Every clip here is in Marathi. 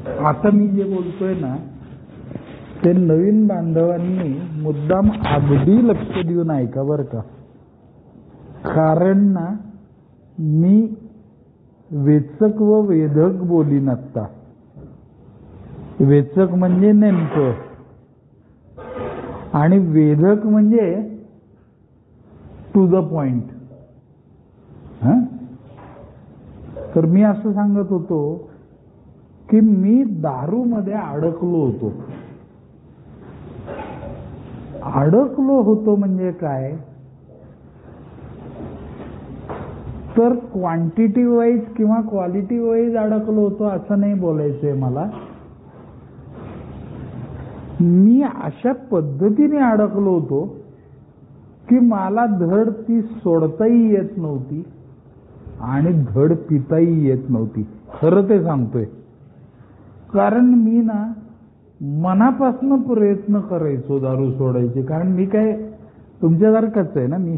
आता मी जे बोलतोय ना ते नवीन बांधवांनी मुद्दाम अगदी लक्ष देऊन ऐका बरं का. कारण ना मी वेचक व वेधक बोलीन आत्ता. वेचक म्हणजे नेमकं आणि वेधक म्हणजे टू द पॉइंट. तर मी असं सांगत होतो की मी दारूमध्ये अडकलो होतो. अडकलो होतो म्हणजे काय तर क्वांटिटी वाईज किंवा क्वालिटी वाईज अडकलो होतो असं नाही बोलायचंय मला. मी अशा पद्धतीने अडकलो होतो की मला धड ती सोडताही येत नव्हती आणि धड पिताही येत नव्हती. खरं ते सांगतोय. कारण मी ना मनापासून प्रयत्न करायचो दारू सोडायचे. कारण मी काय तुमच्यासारखंच आहे ना. मी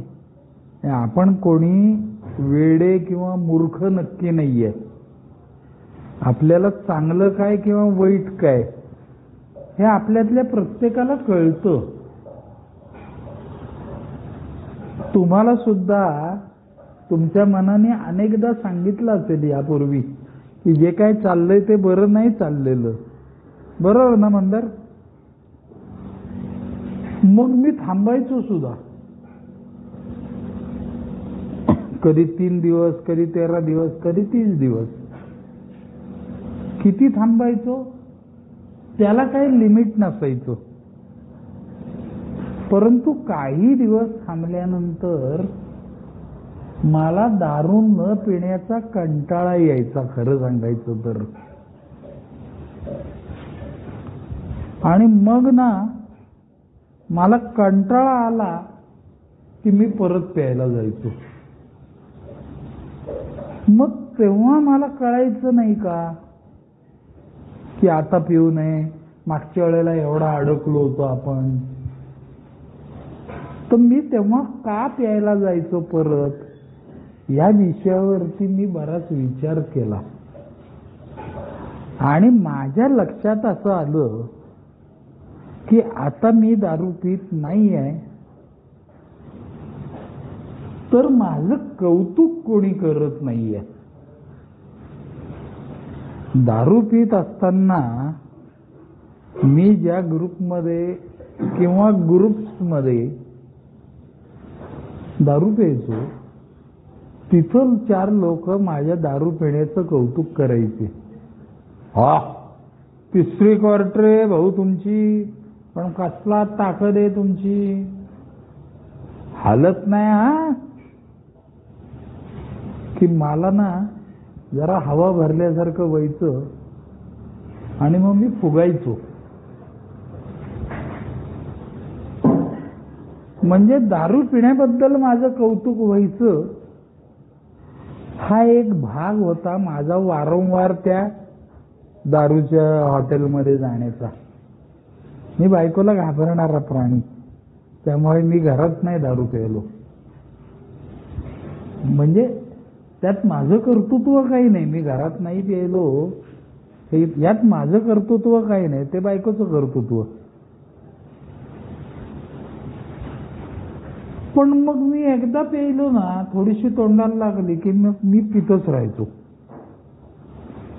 आपण कोणी वेडे किंवा मूर्ख नक्की नाहीये. आपल्याला चांगलं काय किंवा वाईट काय हे आपल्यातल्या प्रत्येकाला कळतं. तुम्हाला सुद्धा तुमच्या मनाने अनेकदा सांगितलं असेल यापूर्वी की जे काय चाललंय ते बरं नाही चाललेलं. बरोबर ना मंदार. मग मी थांबायचो सुद्धा. कधी 3 दिवस, कधी 13 दिवस, कधी 30 दिवस. किती थांबायचो त्याला काही लिमिट नसायचं. परंतु काही दिवस थांबल्यानंतर मला दारू न पिण्याचा कंटाळा यायचा खरं सांगायचं तर. आणि मग ना मला कंटाळा आला की मी परत प्यायला जायचो. मग तेव्हा मला कळायचं नाही का की आता पिऊ नये. मागच्या वेळेला एवढा अडकलो होतो आपण. तर मी तेव्हा का प्यायला जायचो परत या विषयावरती मी बराच विचार केला. आणि माझ्या लक्षात असं आलं की आता मी दारू पीत नाही आहे तर माझं कौतुक कोणी करत नाहीये. दारू पीत असताना मी ज्या ग्रुपमध्ये किंवा ग्रुप्समध्ये दारू प्यायचो तिथं 4 लोक माझ्या दारू पिण्याचं कौतुक करायचे. हा 3री क्वार्टर आहे भाऊ तुमची, पण कसला ताकद आहे तुमची, हालत नाही हा. की मला ना जरा हवा भरल्यासारखं व्हायचं आणि मग मी फुगायचो. म्हणजे दारू पिण्याबद्दल माझं कौतुक व्हायचं हा एक भाग होता माझा वारंवार त्या दारूच्या हॉटेलमध्ये जाण्याचा. मी बायकोला घाबरणारा प्राणी त्यामुळे मी घरात नाही दारू प्यायलो. म्हणजे त्यात माझं कर्तृत्व काही नाही. मी घरात नाही प्यायलो यात माझं कर्तृत्व काही नाही. ते बायकोचं कर्तृत्व. पण मग मी एकदा प्यायलो ना थोडीशी तोंडाला लागली की मग मी पितच राहायचो.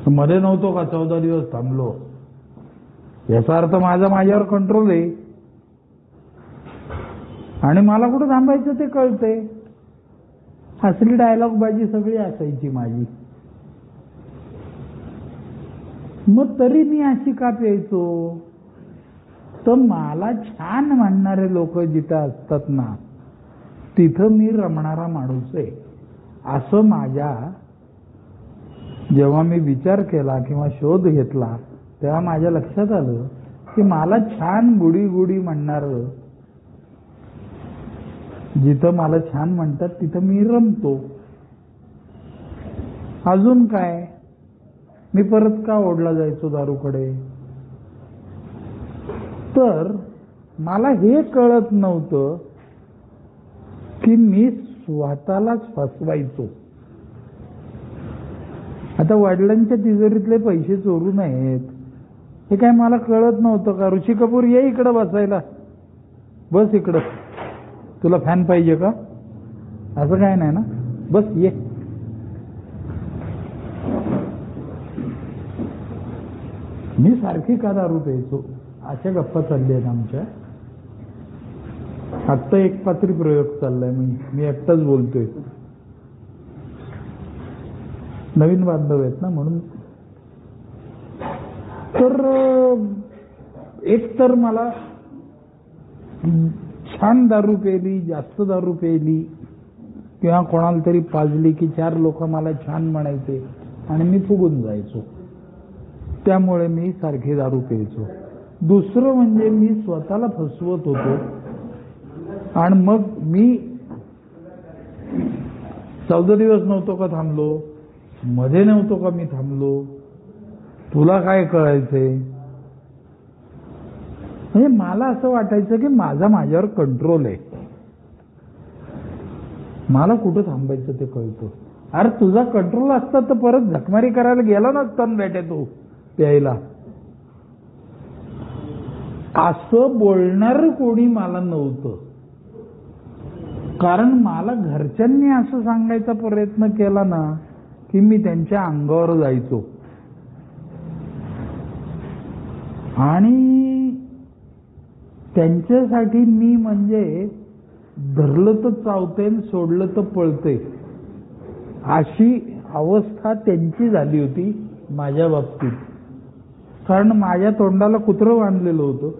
मध्ये नव्हतो का 14 दिवस थांबलो. याचा अर्थ माझा माझ्यावर कंट्रोल आहे आणि मला कुठं थांबायचं ते कळतंय. असली डायलॉग बाजी सगळी असायची माझी. मग तरी मी अशी का प्यायचो तर मला छान म्हणणारे लोक जिथं असतात ना तिथं मी रमणारा माणूस आहे असं माझ्या जेव्हा मी विचार केला किंवा शोध घेतला तेव्हा माझ्या लक्षात आलं की मला छान गुडी गुडी म्हणणार जिथं मला छान म्हणतात तिथं मी रमतो. अजून काय मी परत का ओढला जायचो दारूकडे तर मला हे कळत नव्हतं की मी स्वतःलाच फसवायचो. आता वडिलांच्या तिजोरीतले पैसे चोरू नयेत हे काय मला कळत नव्हतं का? ऋषी कपूर ये इकडं बसायला, बस इकडं, तुला फॅन पाहिजे का? असं काय नाही ना, बस ये. मी सारखी का दारू प्यायचो, अशा गप्पा चालल्या आहेत आमच्या. आत्ता एक पात्री प्रयोग चाललाय, मी एकटाच बोलतोय. नवीन बांधव आहेत ना म्हणून. तर एक तर मला छान दारू प्यायली, जास्त दारू प्यायली किंवा कोणाला तरी पाजली की 4 लोक मला छान म्हणायचे आणि मी फुगून जायचो. त्यामुळे मी सारखी दारू प्यायचो. दुसरं म्हणजे मी स्वतःला फसवत होतो आणि मग मी 14 दिवस नव्हतो का थांबलो, मध्ये नव्हतो का मी थांबलो, तुला काय कळायचंय. म्हणजे मला असं वाटायचं की माझ्यावर कंट्रोल आहे, मला कुठं थांबायचं ते कळतं. अरे तुझा कंट्रोल असता तर परत झकमारी करायला गेला नसता ना बेटे तू प्यायला. असं बोलणार कोणी मला नव्हतं, कारण मला घरच्यांनी असं सांगायचा प्रयत्न केला ना की मी त्यांच्या अंगावर जायचो. आणि त्यांच्यासाठी मी म्हणजे धरलं तर चावते, सोडलं तर पळते, अशी अवस्था त्यांची झाली होती माझ्या बाबतीत. कारण माझ्या तोंडाला कुत्रं बांधलेलं होतं.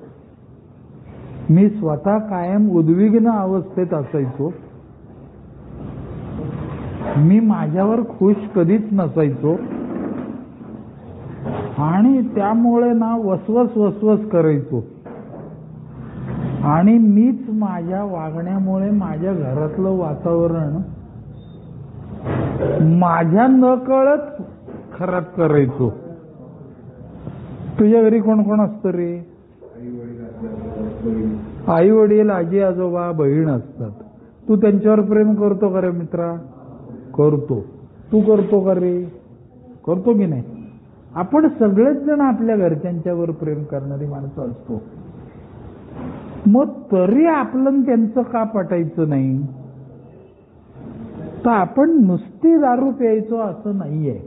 मी स्वतः कायम उद्विग्न अवस्थेत असायचो. मी माझ्यावर खुश कधीच नसायचो आणि त्यामुळे ना वसवस करायचो. आणि मीच माझ्या वागण्यामुळे माझ्या घरातलं वातावरण माझ्या नकळत खराब करायचो. तुझ्या घरी कोण कोण असतं रे? आई वडील, आजी आजोबा, बहीण असतात. तू त्यांच्यावर प्रेम करतो का रे मित्रा? करतो. तू करतो का रे? करतो की नाही? आपण सगळेच जण आपल्या घरच्यांच्यावर प्रेम करणारी माणसं असतो. मग तरी आपलं त्यांचं का पटायचं नाही? तर आपण नुसती दारू प्यायचो असं नाहीये.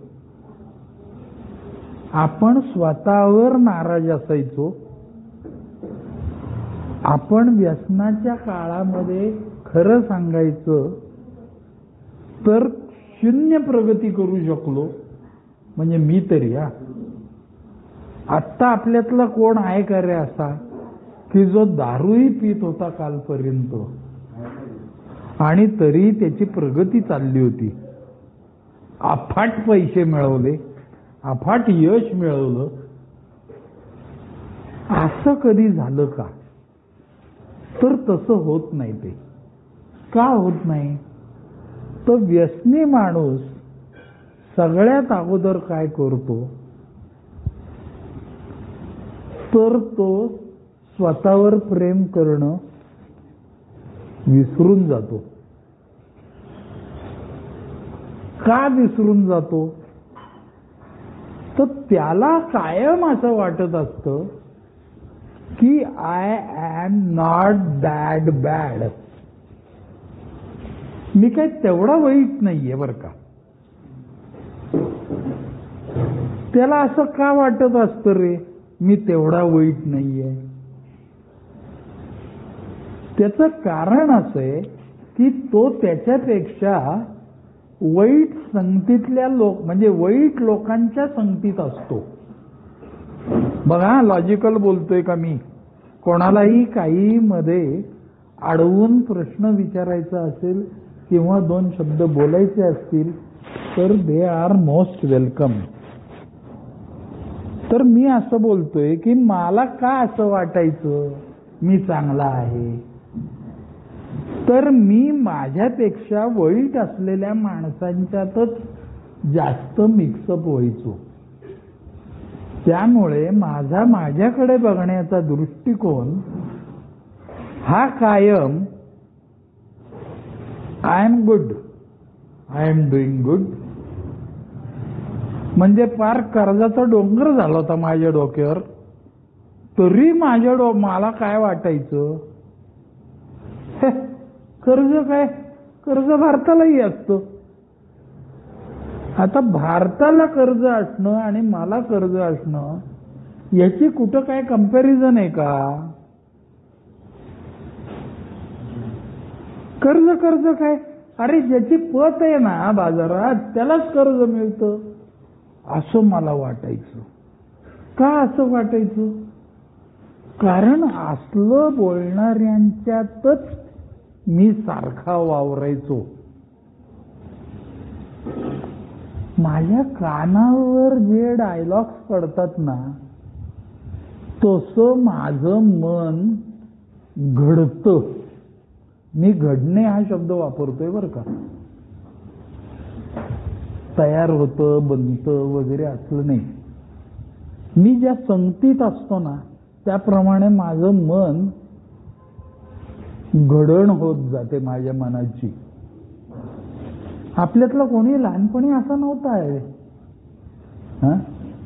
आपण स्वतःवर नाराज असायचो. आपण व्यसनाच्या काळामध्ये खरं सांगायचं तर 0 प्रगती करू शकलो. म्हणजे मी तरी आत्ता आपल्यातला कोण आहे का रे असा की जो दारूही पित होता कालपर्यंत आणि तरी त्याची प्रगती चालली होती, अफाट पैसे मिळवले, अफाट यश मिळवलं. असं कधी झालं का? तर तसं होत नाही. ते का होत नाही? तर व्यसनी माणूस सगळ्यात अगोदर काय करतो तर तो स्वतःवर प्रेम करणं विसरून जातो. का विसरून जातो? तर त्याला कायम असं वाटत असतं की I am not that bad. मी काही तेवढा वाईट नाहीये बरं का. त्याला असं का वाटत असतं रे मी तेवढा वाईट नाहीये? त्याचं कारण असं आहे की तो त्याच्यापेक्षा वाईट संगतीतल्या म्हणजे वाईट लोकांच्या संगतीत असतो. बघा, लॉजिकल बोलतोय का मी? कोणालाही काही मध्ये अडवून प्रश्न विचारायचा असेल किंवा 2 शब्द बोलायचे असतील तर दे आर मोस्ट वेलकम. तर मी असं बोलतोय की मला का असं वाटायचं मी चांगला आहे? तर मी माझ्यापेक्षा वाईट असलेल्या माणसांच्यातच जास्त मिक्सअप व्हायचो. त्यामुळे माझ्याकडे बघण्याचा दृष्टिकोन हा कायम I am good, I am doing good. म्हणजे फार कर्जाचा डोंगर झाला होता माझ्या डोक्यावर. तरी मला काय वाटायचं, कर्ज काय, कर्ज भारतालाही असतं. आता भारताला कर्ज असणं आणि मला कर्ज असणं याची कुठं काय कंपॅरिझन आहे का? कर्ज काय, अरे ज्याची पत आहे ना बाजारात त्यालाच कर्ज मिळतं असं मला वाटायचं. का असं वाटायचं? कारण असलं बोलणाऱ्यांच्यातच मी सारखा वावरायचो. माझ्या कानावर जे डायलॉग्स पडतात ना तसं माझं मन घडतं. मी घडणे हा शब्द वापरतोय बरं का, तयार होतं बनतं वगैरे असलं नाही. मी ज्या संगतीत असतो ना त्याप्रमाणे माझं मन घडण होत जाते माझ्या मनाची. आपल्यातला कोणी लहानपणी असा नव्हता आहे.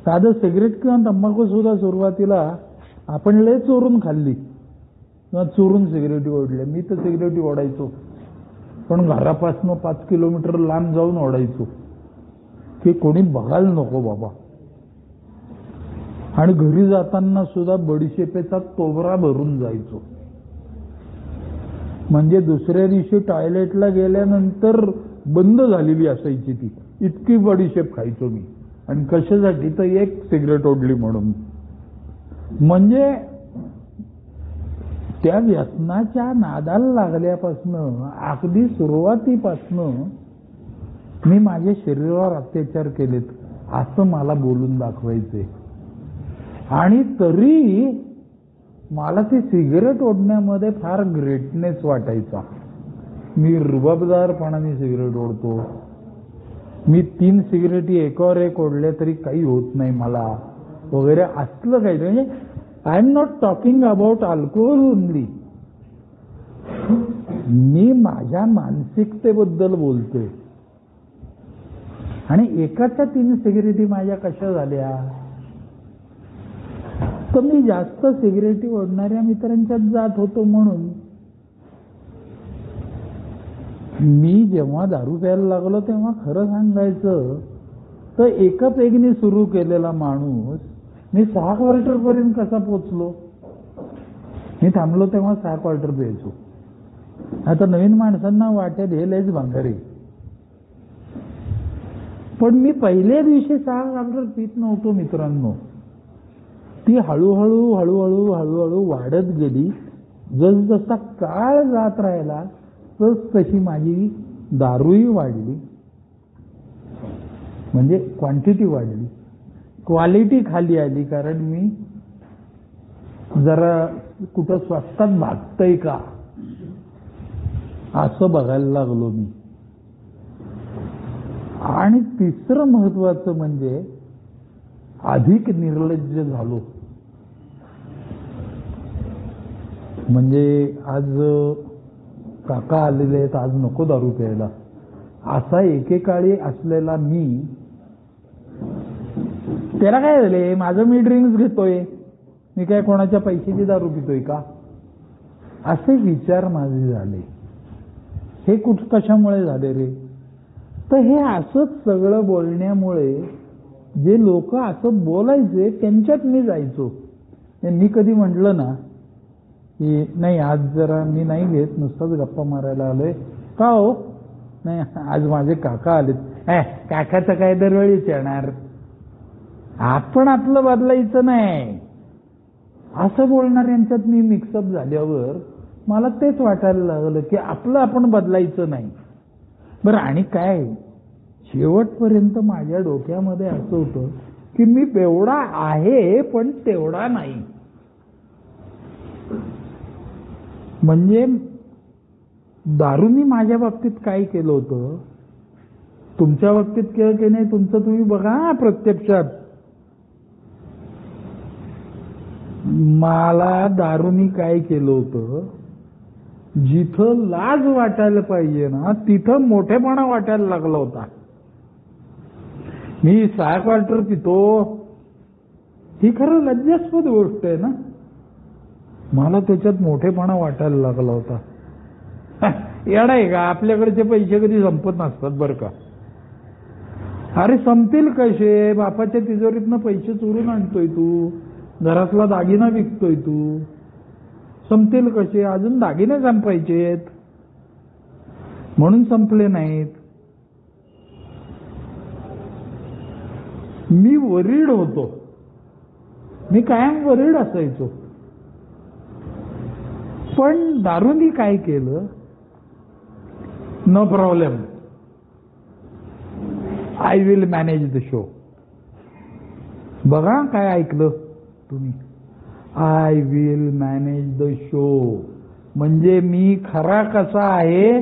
साधं सिगरेट किंवा तंबाखू सुद्धा सुरुवातीला आपण लय चोरून खाल्ली किंवा चोरून सिगरेटी ओढल्या. मी तर सिगरेटी ओढायचो, पण घरापासून 5 किलोमीटर लांब जाऊन ओढायचो की कोणी बघायला नको बाबा. आणि घरी जाताना सुद्धा बडीशेपेचा तोबरा भरून जायचो, म्हणजे दुसऱ्या दिवशी टॉयलेटला गेल्यानंतर बंद झालेली असायची ती, इतकी बडीशेप खायचो मी. आणि कशासाठी तर एक सिगरेट ओढली म्हणून. म्हणजे त्या व्यसनाच्या नादाला लागल्यापासनं अगदी सुरुवातीपासनं मी माझ्या शरीरावर अत्याचार केलेत असं मला बोलून दाखवायचे. आणि तरी मला ती सिगरेट ओढण्यामध्ये फार ग्रेटनेस वाटायचा. मी रुबाबदारपणाने सिगरेट ओढतो, मी 3 सिगरेटी एकावर एक ओढल्या तरी काही होत नाही मला वगैरे असलं काही. म्हणजे I am not talking about alcohol only, मी माझ्या मानसिकतेबद्दल बोलतोय. आणि एकाच्या 3 सिगरेटी माझ्या कशा झाल्या, तर मी जास्त सिगरेटी ओढणाऱ्या मित्रांच्यात जात होतो. म्हणून मी जेव्हा दारू प्यायला लागलो तेव्हा खरं सांगायचं तर एका पेगने सुरू केलेला माणूस मी 6 क्वार्टर पर्यंत कसा पोचलो. मी थांबलो तेव्हा 6 क्वार्टर प्यायचो. आता नवीन माणसांना वाटेल हे लयच भांगारी, पण मी पहिल्या दिवशी 6 क्वार्टर पित नव्हतो मित्रांनो. ती हळूहळू हळूहळू हळूहळू वाढत गेली. जसजसा काळ जात राहिला तशी माझी दारूही वाढली, म्हणजे क्वांटिटी वाढली, क्वालिटी खाली आली. कारण मी जरा कुठं स्वस्तात भागतय का असं बघायला लागलो मी. आणि तिसरं महत्वाचं म्हणजे अधिक निर्लज्ज झालो. म्हणजे आज काका आलेले आहेत, आज नको दारू प्यायला असा एकेकाळी असलेला मी, त्याला काय झाले, माझं मी ड्रिंक्स घेतोय, मी काय कोणाच्या पैशाची दारू पितोय का, असे विचार माझे झाले. हे कशामुळे झाले रे, तर हे असंच सगळं बोलण्यामुळे जे लोक असं बोलायचे त्यांच्यात मी जायचो. मी कधी म्हटलं ना की नाही आज जरा मी नाही घेत, नुसताच गप्पा मारायला आलोय, का हो, नाही आज माझे काका आलेत, काकाचं काय दरवेळीच येणार, आपण आपलं बदलायचं नाही, असं बोलणाऱ्यांच्यात मी मिक्सअप झाल्यावर मला तेच वाटायला लागलं की आपलं आपण बदलायचं नाही. बरं, आणि काय शेवटपर्यंत माझ्या डोक्यामध्ये असं होतं की मी बेवडा आहे पण तेवढा नाही. म्हणजे दारूनी माझ्या बाबतीत काय केलं होतं, तुमच्या बाबतीत केलं की नाही तुमचं तुम्ही बघा. प्रत्यक्षात मला दारूनी काय केलं होतं, जिथं लाज वाटायला पाहिजे ना तिथं मोठेपणा वाटायला लागला होता. मी 6 क्वार्टर पितो ही खरं लज्जास्पद गोष्ट आहे ना, मला त्याच्यात मोठेपणा वाटायला लागला होता. येडा आहे का, आपल्याकडचे पैसे कधी संपत नसतात बरं का. अरे संपतील कसे, बापाच्या तिजोरीतनं पैसे चोरून आणतोय तू, घरातला दागिना विकतोय तू, संपतील कसे, अजून दागिने संपायचेत म्हणून संपले नाहीत. मी वरीड होतो, मी कायम वरीड असायचो. पण दारूनी काय केलं, no problem, I will manage the show. बघा काय ऐकलं तुम्ही, I will manage the show. म्हणजे मी खरा कसा आहे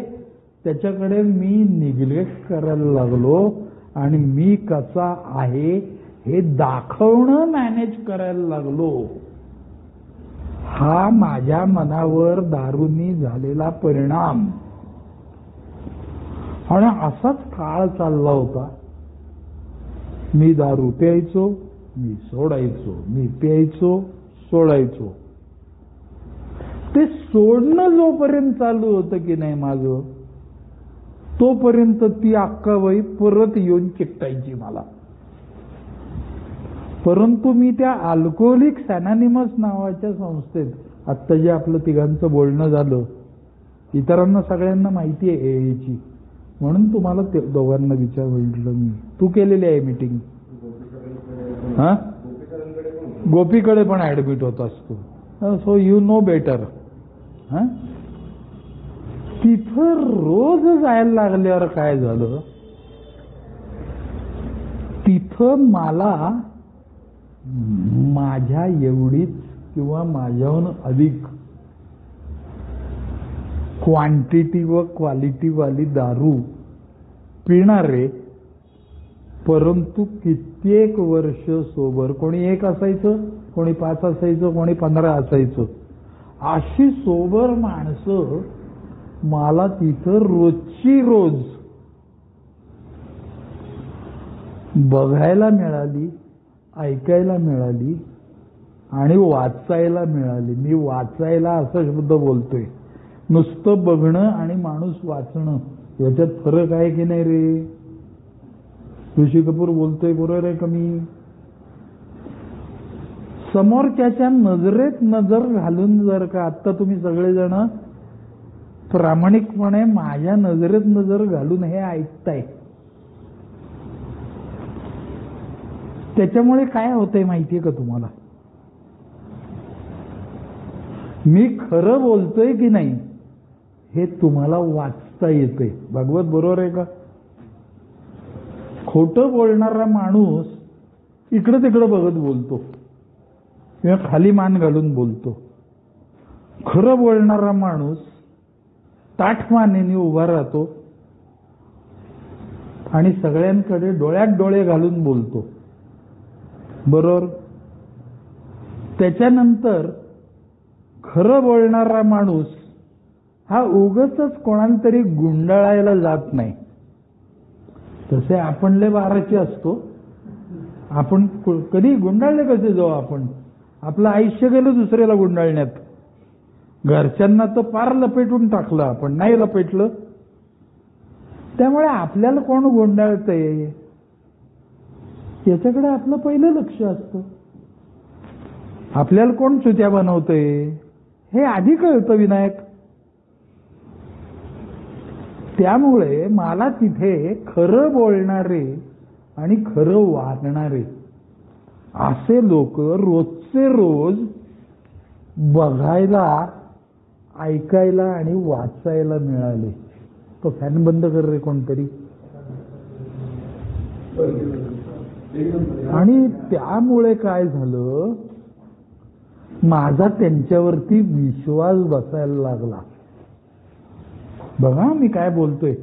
त्याच्याकडे मी निग्लेक्ट करायला लागलो आणि मी कसा आहे हे दाखवणं मॅनेज करायला लागलो. हा माझ्या मनावर दारूनी झालेला परिणाम. आणि असाच काळ चालला होता. मी दारू प्यायचो, मी सोडायचो, मी प्यायचो, सोडायचो. ते सोडणं जोपर्यंत चालू होतं की नाही माझं, तोपर्यंत ती अक्काबाई परत येऊन चिकटायची मला. परंतु मी त्या अल्कोहोलिक्स अनॉनिमस नावाच्या संस्थेत, आत्ता जे आपलं तिघांचं बोलणं झालं, इतरांना सगळ्यांना माहिती आहे याची, म्हणून तुम्हाला दोघांना म्हटलं मी. तू केलेली आहे मीटिंग? हा, गोपीकडे पण ऍडमिट होत असतो, सो यू नो बेटर. हा, तिथं रोज जायला लागल्यावर काय झालं, तिथं मला माझ्या एवढीच किंवा माझ्याहून अधिक क्वांटिटी व क्वालिटी वाली दारू पिणारे, परंतु कित्येक वर्ष सोबर, कोणी 1 असायचं, कोणी 5 असायचं, कोणी 15 असायचं, अशी सोबर माणसं मला तिथं रोजची रोज बघायला मिळाली, ऐकायला मिळाली आणि वाचायला मिळाली. मी वाचायला असा शब्द बोलतोय, नुसतं बघणं आणि माणूस वाचणं याच्यात फरक आहे की नाही रे. ऋषी कपूर बोलतोय बरोबर आहे का मी? समोरच्याच्या नजरेत नजर घालून जर का आत्ता तुम्ही सगळेजण प्रामाणिकपणे माझ्या नजरेत नजर घालून हे ऐकताय, त्याच्यामुळे काय होतंय माहितीये का तुम्हाला? मी खरं बोलतोय की नाही हे तुम्हाला वाचता येते. भागवत बरोबर आहे का? खोटं बोलणारा माणूस इकडं तिकडं बघत बोलतो किंवा खाली मान घालून बोलतो. खरं बोलणारा माणूस ताठ मानेने उभा राहतो आणि सगळ्यांकडे डोळ्यात डोळे घालून बोलतो. बरोबर? त्याच्यानंतर खरं बोलणारा माणूस हा उगाचच कोणाला तरी गुंडाळायला जात नाही. तसे आपण लय बाराचे असतो. आपण कधी गुंडाळले कसे जाऊ? आपण आपलं आयुष्य गेलं दुसऱ्याला गुंडाळण्यात. घरच्यांना तर पार लपेटून टाकलं, आपण नाही लपेटलं. त्यामुळे आपल्याला कोण गुंडाळतंय याच्याकडे आपलं पहिलं लक्ष असतं. आपल्याला कोण चुत्या बनवतंय हे आधी कळतं विनायक. त्यामुळे मला तिथे खरं बोलणारे आणि खरं वागणारे असे लोक रोजचे रोज बघायला, ऐकायला आणि वाचायला मिळाले. तो फॅन बंद कर रे कोणतरी. आणि त्यामुळे काय झालं, माझा त्यांच्यावरती विश्वास बसायला लागला. बघा मी काय बोलतोय.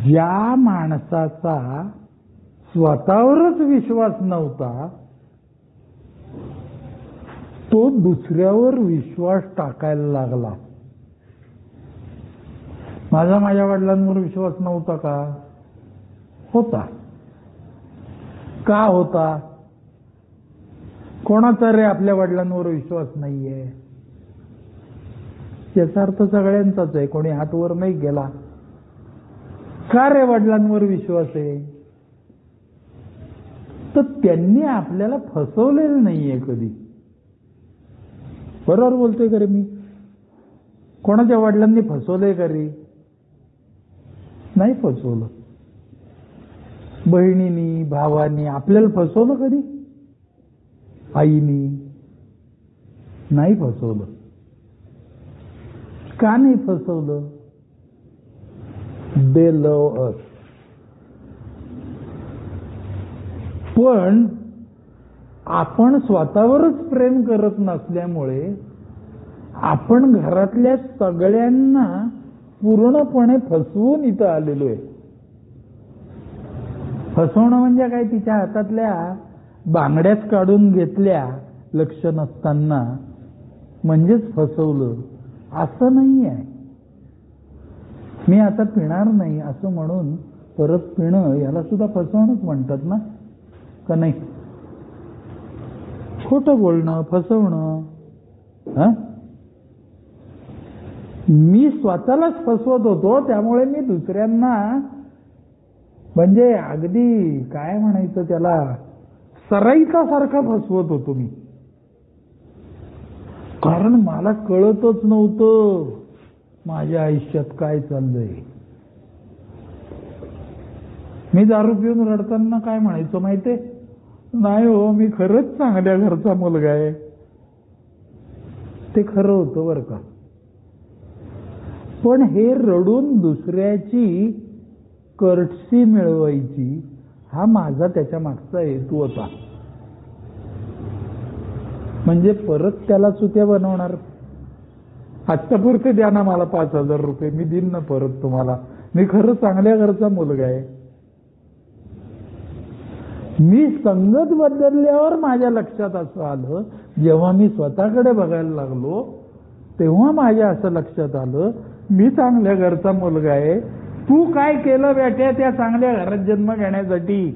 ज्या माणसाचा स्वतःवरच विश्वास नव्हता तो दुसऱ्यावर विश्वास टाकायला लागला. माझ्या वडिलांवर विश्वास नव्हता का? होता. का होता? कोणाचा रे आपल्या वडिलांवर विश्वास नाहीये? याचा अर्थ सगळ्यांचाच आहे, कोणी हात वर नाही गेला. का रे वडिलांवर विश्वास आहे? तर त्यांनी आपल्याला फसवलेलं नाहीये कधी. बरोबर बोलतोय का रे मी? कोणाच्या वडिलांनी फसवलंय का रे? नाही फसवलं. बहिणीनी, भावानी आपल्याला फसवलं कधी? आईनी नाही फसवलं. का नाही फसवलं? दे लव अस. पण आपण स्वतःवरच प्रेम करत नसल्यामुळे आपण घरातल्या सगळ्यांना पूर्णपणे फसवून इथं आलेलो आहे. फसवणं म्हणजे काय? तिच्या हातातल्या बांगड्याच काढून घेतल्या लक्ष नसताना म्हणजेच फसवलं असं नाही आहे. मी आता पिणार नाही असं म्हणून परत पिणं याला सुद्धा फसवणंच म्हणतात ना, का नाही? खोटं बोलणं फसवणं. मी स्वतःलाच फसवत होतो, त्यामुळे मी दुसऱ्यांना म्हणजे अगदी काय म्हणायचं त्याला, सराईचा फसवत होतो मी. कारण मला कळतच नव्हतं माझ्या आयुष्यात काय चाललंय. मी दारू पिऊन रडताना काय म्हणायचो माहितीये? नाही हो, मी खरंच चांगल्या घरचा मुलगा आहे. ते खरं होतं बरं का. पण हे रडून दुसऱ्याची कर्टसी मिळवायची हा माझा त्याच्या मागचा हेतू होता. म्हणजे परत त्याला चुत्या बनवणार. आत्तापुरते द्या ना मला 5,000 रुपये, मी देईन ना परत तुम्हाला, मी खरं चांगल्या घरचा मुलगा आहे. मी संगत बदलल्यावर माझ्या लक्षात असं आलं, जेव्हा मी स्वतःकडे बघायला लागलो तेव्हा माझ्या असं लक्षात आलं, मी चांगल्या घरचा मुलगा आहे. तू काय केलं बेट्या त्या चांगल्या घरात जन्म घेण्यासाठी?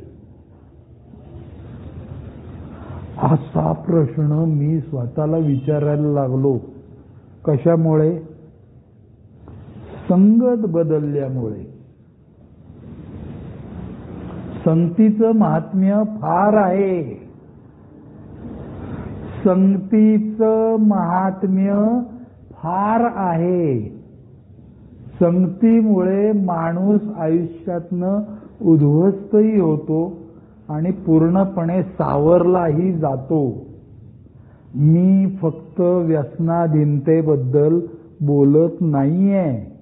असा प्रश्न मी स्वतःला विचारायला लागलो. कशामुळे? संगत बदलल्यामुळे. संगतीचं महात्म्य फार आहे. संगतीचं महात्म्य फार आहे. संगतीमुळे माणूस आयुष्यातनं उद्ध्वस्तही होतो आणि पूर्णपणे सावरलाही जातो. मी फक्त व्यसनाधीनतेबद्दल बोलत नाहीये,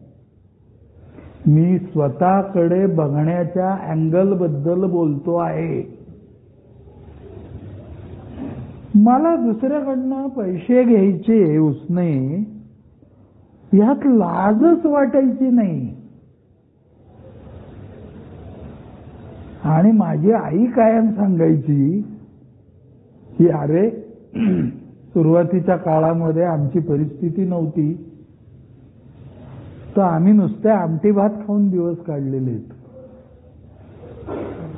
मी स्वतःकडे बघण्याच्या अँगल बद्दल बोलतो आहे. मला दुसऱ्याकडनं पैसे घ्यायचे उसने ह्यात लाजच वाटायची नाही. आणि माझी आई कायम सांगायची की अरे सुरुवातीच्या काळामध्ये आमची परिस्थिती नव्हती, तर आम्ही नुसते आमटी भात खाऊन दिवस काढलेले आहेत.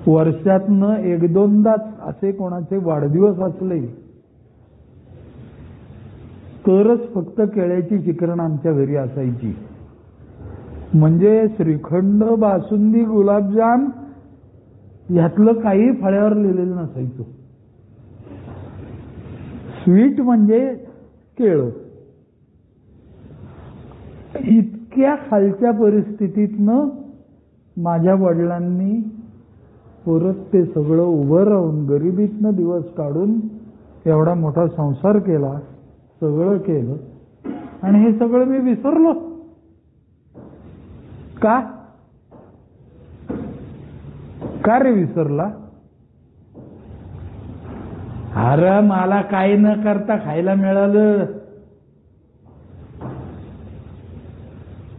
वर्षातनं 1-2दाच असे कोणाचे वाढदिवस असले तरच फक्त केळ्याची चिकरण आमच्या घरी असायची. म्हणजे श्रीखंड, बासुंदी, गुलाबजाम ह्यातलं काही फळ्यावर लिहिलेलं नसायचं. स्वीट म्हणजे केळं. इतक्या खालच्या परिस्थितीतनं माझ्या वडिलांनी परत ते सगळं उभं राहून गरिबीतनं दिवस काढून एवढा मोठा संसार केला, सगळं केलं. आणि हे सगळं मी विसरलो का? का रे विसरला? अरे मला काही न करता खायला मिळालं,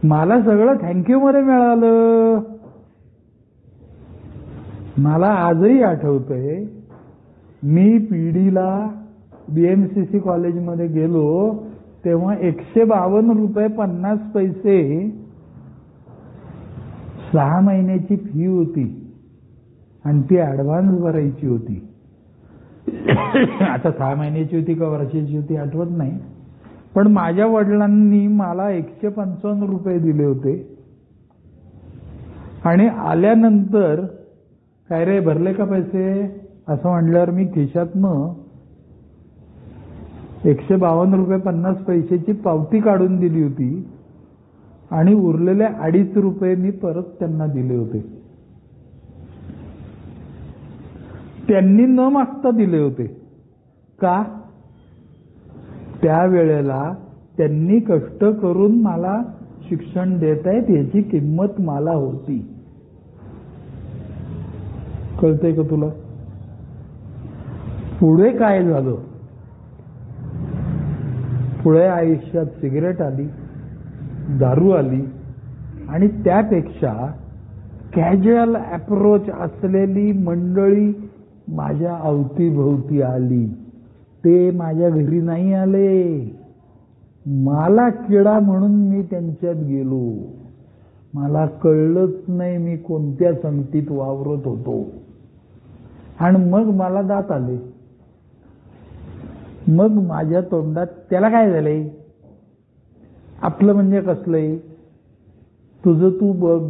मला सगळं थँक्यू मध्ये मिळालं. मला आजही आठवतंय, मी पीडीला BMCC कॉलेजमध्ये गेलो तेव्हा 152 रुपये 50 पैसे 6 महिन्याची फी होती आणि ती ऍडव्हान्स भरायची होती. आता 6 महिन्याची होती का वर्षाची होती आठवत नाही, पण माझ्या वडिलांनी मला 155 रुपये दिले होते. आणि आल्यानंतर काय रे भरले का पैसे असं म्हटल्यावर मी खिशातनं 152 रुपये 50 पैशाची पावती काढून दिली होती आणि उरलेले 2.5 रुपये मी परत त्यांना दिले होते. त्यांनी न मागता दिले होते. का? त्यावेळेला त्यांनी कष्ट करून मला शिक्षण देत आहेत याची किंमत मला होती. कळतंय का तुला? पुढे काय झालं? पुढे आयुष्यात सिगरेट आली, दारू आली आणि त्यापेक्षा कॅज्युअल अप्रोच असलेली मंडळी माझ्या अवतीभोवती आली. ते माझ्या घरी नाही आले. मला किडा म्हणून मी त्यांच्यात गेलो. मला कळलंच नाही मी कोणत्या संगतीत वावरत होतो. आणि मग मला दात आले. मग माझ्या तोंडात त्याला काय झालंय, आपलं म्हणजे कसलंय, तुझं तू बघ,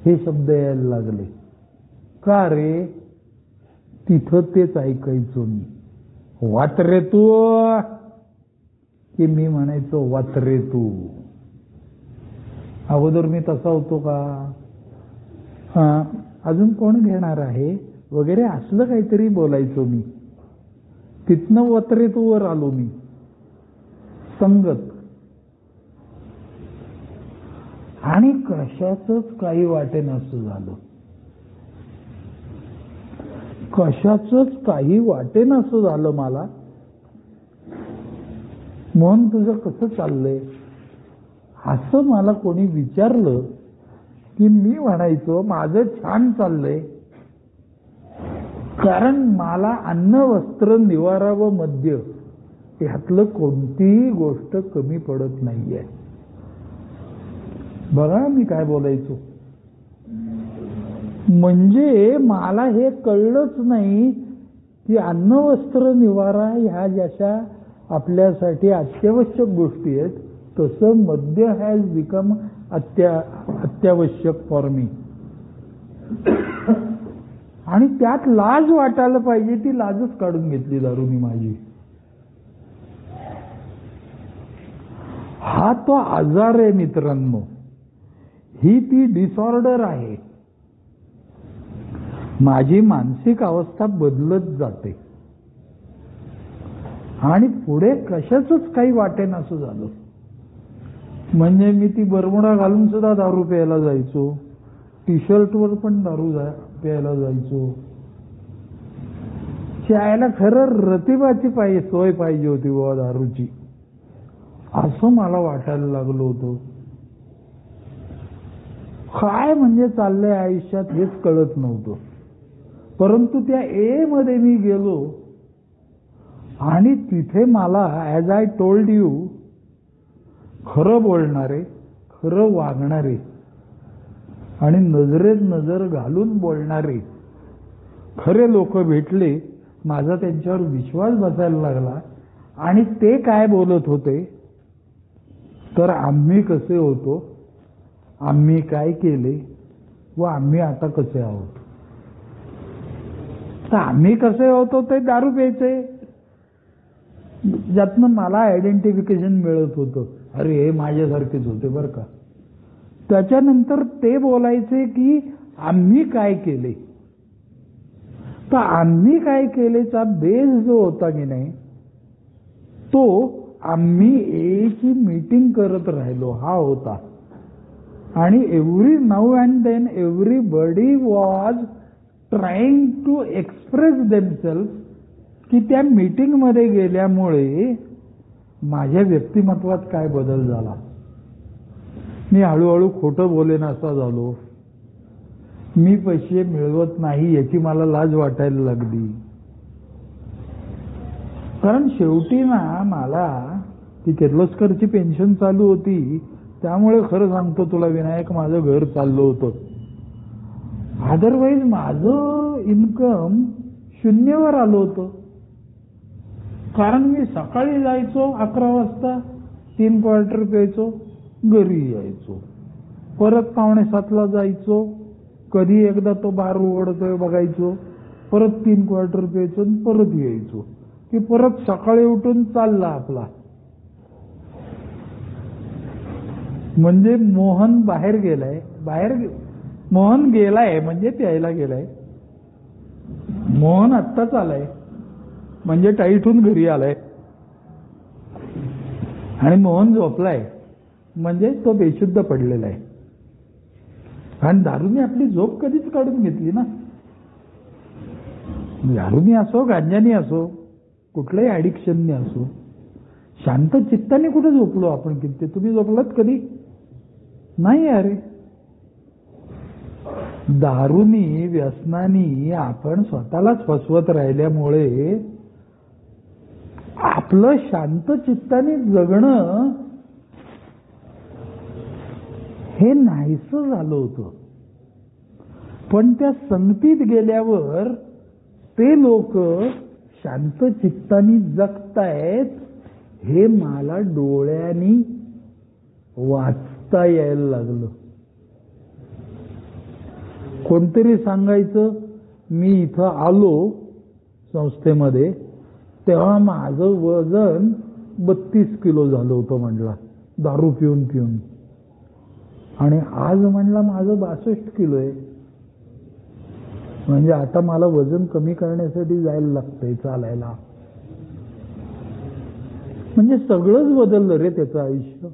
हे शब्द यायला लागले. का रे? तिथं तेच ऐकायचो मी. वात रे तू, की मी म्हणायचो वात रे तू. अगोदर मी तसा होतो का? अजून कोण घेणार आहे वगैरे असलं काहीतरी बोलायचो मी. तिथनं वत्रे तू वर आलो मी. संगत आणि कशाचंच काही वाटे नसं झालं. कशाचंच काही वाटे नसं झालं मला. म्हणून तुझं कसं चाललंय असं मला कोणी विचारलं की मी म्हणायचो माझं छान चाललंय. कारण मला अन्न वस्त्र निवारा व मद्य ह्यातलं कोणतीही गोष्ट कमी पडत नाहीये. बघा मी काय बोलायचो. म्हणजे मला हे कळलंच नाही की अन्न वस्त्र निवारा ह्या जशा आपल्यासाठी अत्यावश्यक गोष्टी आहेत तसं मद्य हॅज बिकम अत्यावश्यक फॉर मी. आणि त्यात लाज वाटायला पाहिजे ती लाजच काढून घेतली दारूनी माझी. हा तो आजार आहे मित्रांनो. ही ती डिसऑर्डर आहे. माझी मानसिक अवस्था बदलत जाते आणि पुढे कशाचंच काही वाटेन असं झालं. म्हणजे मी ती बरमुडा घालून सुद्धा दारू प्यायला जायचो. टी शर्टवर पण दारू प्यायला जायचो. चायला खरं रतिबाची सोय पाहिजे होती बुवा दारूची असं मला वाटायला लागलो होतो. काय म्हणजे चाललंय आयुष्यात हेच कळत नव्हतं. परंतु त्या ए मध्ये मी गेलो आणि तिथे मला ॲज आय टोल्ड यू खरं बोलणारे, खरं वागणारे आणि नजरेत नजर घालून बोलणारे खरे लोक भेटले. माझा त्यांच्यावर विश्वास बसायला लागला. आणि ते काय बोलत होते तर आम्ही कसे होतो, आम्ही काय केले व आम्ही आता कसे आहोत. तर आम्ही कसे होतो ते दारू प्यायचे ज्यातनं मला आयडेंटिफिकेशन मिळत होतं. अरे हे माझ्यासारखेच होते बरं का. त्याच्यानंतर ते बोलायचे की आम्ही काय केले. तर आम्ही काय केलेचा बेस जो होता की नाही तो आम्ही एची मीटिंग करत राहिलो हा होता. आणि every now and then everybody was trying to express themselves की त्या मीटिंग मध्ये गेल्यामुळे माझ्या व्यक्तिमत्वात काय बदल झाला. मी हळूहळू खोटं बोलेन असा झालो. मी पैसे मिळवत नाही याची मला लाज वाटायला लागली. कारण शेवटी ना मला ती किर्लोस्करची पेन्शन चालू होती त्यामुळे खरं सांगतो तुला विनायक माझं घर चाललं होतं. अदरवाईज माझं इन्कम शून्यवर आलो होतो. कारण मी सकाळी जायचो 11 वाजता, 3 क्वार्टर प्यायचो, घरी यायचो. परत 6:45ला जायचो, कधी एकदा तो बार उघडतोय बघायचो, परत 3 क्वार्टर प्यायचो, परत यायचो की परत सकाळी उठून चालला आपला. म्हणजे मोहन बाहेर गेलाय, मोहन गेलाय म्हणजे प्यायला गेलाय. मोहन आत्ताच आलाय म्हणजे टाईटून घरी आलाय. आणि मोहन झोपलाय म्हणजे तो बेशुद्ध पडलेला आहे. आणि दारूने आपली झोप कधीच काढून घेतली ना. दारूनी असो, गांजानी असो, कुठल्याही ॲडिक्शनने असो, शांत चित्ताने कुठे झोपलो आपण? किती तुम्ही झोपलात कधी? नाही. अरे दारूनी, व्यसनानी आपण स्वतःलाच फसवत राहिल्यामुळे आपलं शांत चित्ताने जगणं हे नाहीसं झालं होतं. पण त्या संगतीत गेल्यावर ते लोक शांत चित्ताने जगतायत हे मला डोळ्यांनी वाचता यायला लागलं. कोणतरी सांगायचं, मी इथं आलो संस्थेमध्ये तेव्हा माझं वजन 32 किलो झालं होतं म्हणला, दारू पिऊन पिऊन. आणि आज म्हणला माझं 62 किलो आहे. म्हणजे आता मला वजन कमी करण्यासाठी जायला लागतंय, चालायला. म्हणजे सगळंच बदललं रे त्याचं आयुष्य.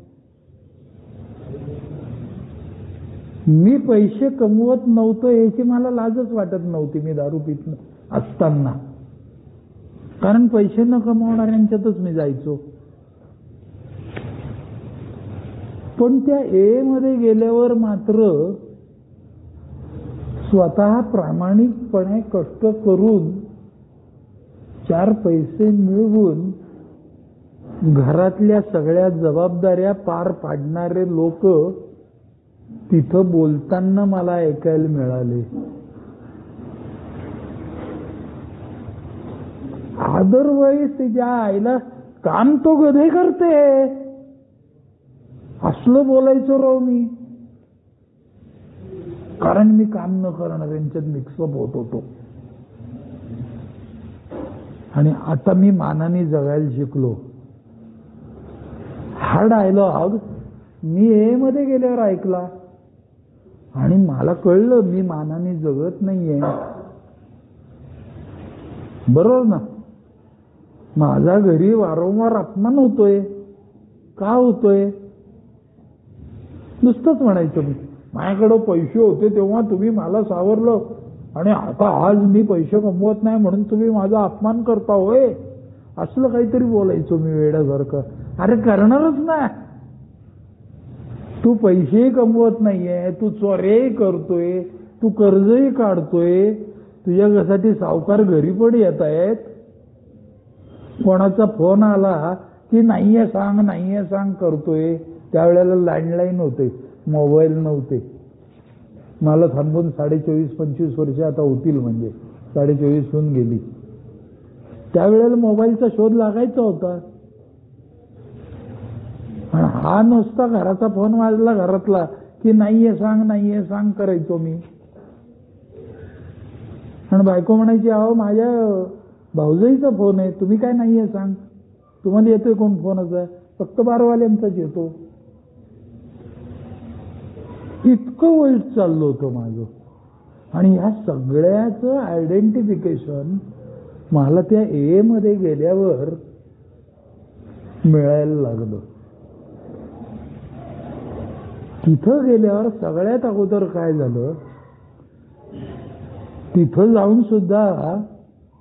मी पैसे कमवत नव्हतो याची मला लाजच वाटत नव्हती मी दारू पित असताना. कारण पैसे न कमवणाऱ्यांच्यातच मी जायचो. पण त्या ए मध्ये गेल्यावर मात्र स्वतः प्रामाणिकपणे कष्ट करून 4 पैसे मिळवून घरातल्या सगळ्या जबाबदाऱ्या पार पाडणारे लोक तिथं बोलताना मला ऐकायला मिळाले. अदरवाईज तिच्या आईला काम तो गधे करते असलं बोलायचो राव मी. कारण मी काम न करणाऱ्यांच्यात मिक्सअप होत होतो. आणि आता मी मानाने जगायला शिकलो. हा डायलॉग मी ए मध्ये गेल्यावर ऐकला आणि मला कळलं मी मानाने जगत नाहीये. बरोबर ना. माझा घरी वारंवार अपमान होतोय. का होतोय? नुसतंच म्हणायचं मी, माझ्याकडे पैसे होते तेव्हा तुम्ही मला सावरलं आणि आता आज मी पैसे कमवत नाही म्हणून तुम्ही माझा अपमान करता होय. असलं काहीतरी बोलायचो मी वेड्यासारखं. अरे करणारच ना. तू पैसेही कमवत नाहीये, तू चोऱ्याही करतोय, तू कर्जही काढतोय, तुझ्यासाठी सावकार घरी पण येत आहेत. कोणाचा फोन आला की नाहीये सांग करतोय. त्यावेळेला लँडलाईन होते, मोबाईल नव्हते. मला थांबून 24-25 वर्ष आता होतील, म्हणजे 24.5 होऊन गेली. त्यावेळेला मोबाईलचा शोध लागायचा होता. हा नुसता घराचा फोन वाजला घरातला की नाहीये सांग करायचो मी. आणि बायको म्हणायची, अहो माझ्या भाऊजाईचा फोन आहे, तुम्ही काय नाहीये सांग. तुम्हाला येतोय कोण फोनाचा? फक्त बारवाल्यांचाच येतो. इतकं वाईट चाललं होतं माझं. आणि ह्या सगळ्याचं आयडेंटिफिकेशन मला त्या ए मध्ये गेल्यावर मिळायला लागलं. तिथं गेल्यावर सगळ्यात अगोदर काय झालं, तिथं जाऊन सुद्धा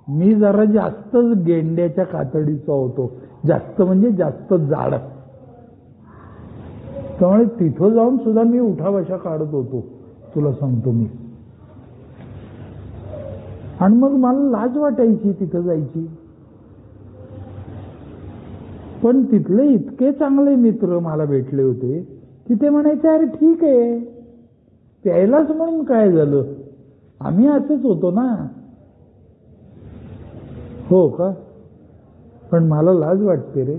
मी जरा जास्तच गेंड्याच्या कातडीचा होतो. जास्त म्हणजे जास्त जाड. त्यामुळे तिथं जाऊन सुद्धा मी उठाबशा काढत होतो, तुला सांगतो मी. आणि मग मला लाज वाटायची तिथं जायची. पण तिथले इतके चांगले मित्र मला भेटले होते की ते म्हणायचे, अरे ठीक आहे, प्यायलाच म्हणून काय झालं, आम्ही असेच होतो ना. हो का? पण मला लाज वाटते रे.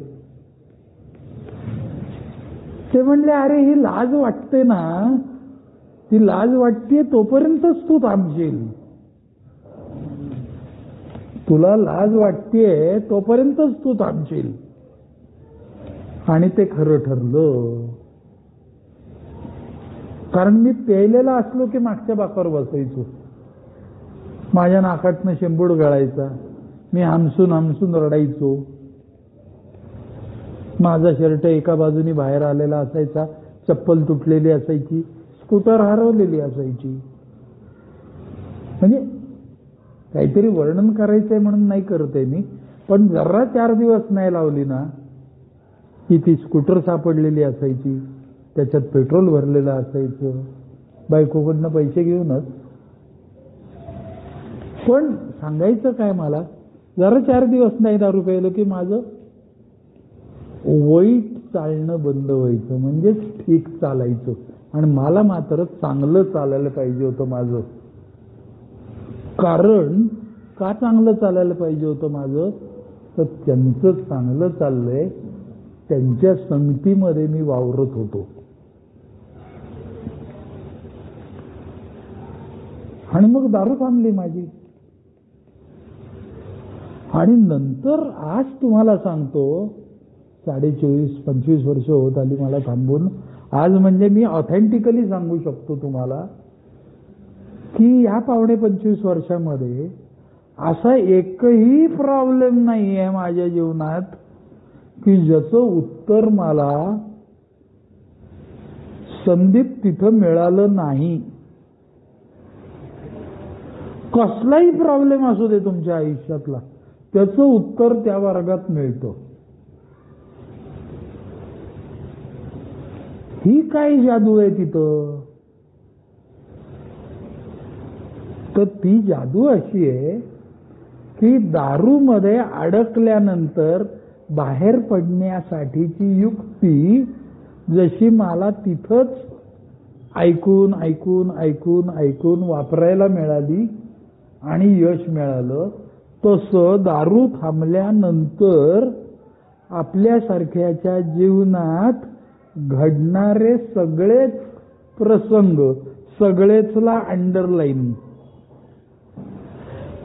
ते म्हणले, अरे ही लाज वाटते ना, ती लाज वाटते तोपर्यंतच तू थांबशील. तुला लाज वाटतेय तोपर्यंतच तू थांबशील. आणि ते खरं ठरलं. कारण मी प्यायलेला असलो की मागच्या बाकावर बसायचो. माझ्या नाकातनं शेंबूड गळायचा. मी हमसून हमसून रडायचो. माझा शर्ट एका बाजूनी बाहेर आलेला असायचा, चप्पल तुटलेली असायची, स्कूटर हरवलेली असायची. म्हणजे काहीतरी वर्णन करायचंय म्हणून नाही करते मी, पण जरा 4 दिवस नाही लावली ना की ती स्कूटर सापडलेली असायची, त्याच्यात पेट्रोल भरलेलं असायचं, बायकोकडनं पैसे घेऊनच. पण सांगायचं काय, मला जरा 4 दिवस नाही दारू प्यायलं की माझं वाईट चालणं बंद व्हायचं, म्हणजेच ठीक चालायचं. आणि मला मात्र चांगलं चालायला पाहिजे होतं माझं. कारण का चांगलं चालायला पाहिजे होतं माझं, तर त्यांचं चांगलं चाललंय, त्यांच्या संगतीमध्ये मी वावरत होतो. आणि मग दारू थांबली माझी. आणि नंतर आज तुम्हाला सांगतो, 24-25 वर्ष होत आली मला थांबून. आज म्हणजे मी ऑथेंटिकली सांगू शकतो तुम्हाला की या 25 वर्षामध्ये असा एकही प्रॉब्लेम नाही आहे माझ्या जीवनात की ज्याचं उत्तर मला संदीप तिथं मिळालं नाही. कसलाही प्रॉब्लेम असू दे तुमच्या आयुष्यातला, त्याचं उत्तर त्या वर्गात मिळतं. ही काय जादू आहे तिथं? तर ती जादू अशी आहे की दारूमध्ये अडकल्यानंतर बाहेर पडण्यासाठीची युक्ती जशी मला तिथंच ऐकून ऐकून ऐकून ऐकून वापरायला मिळाली आणि यश मिळालं, तसं दारू थांबल्यानंतर आपल्यासारख्याच्या जीवनात घडणारे सगळेच प्रसंग, सगळेचला अंडरलाईन,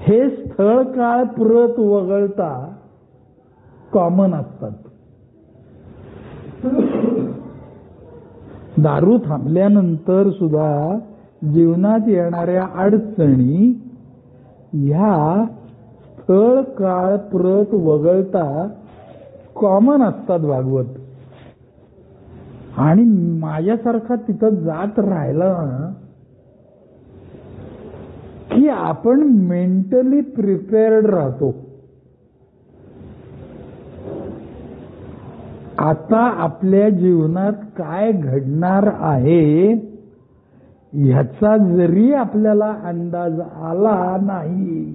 हे स्थळ काळ प्रत वगळता कॉमन असतात. दारू थांबल्यानंतर सुद्धा जीवनात येणाऱ्या अडचणी ह्या स्थळ काळ प्रत वगळता कॉमन असतात भागवत. आणि माझ्यासारखा तिथं जात राहिला की आपण मेंटली प्रिपेअर्ड राहतो. आता आपल्या जीवनात काय घडणार आहे ह्याचा जरी आपल्याला अंदाज आला नाही,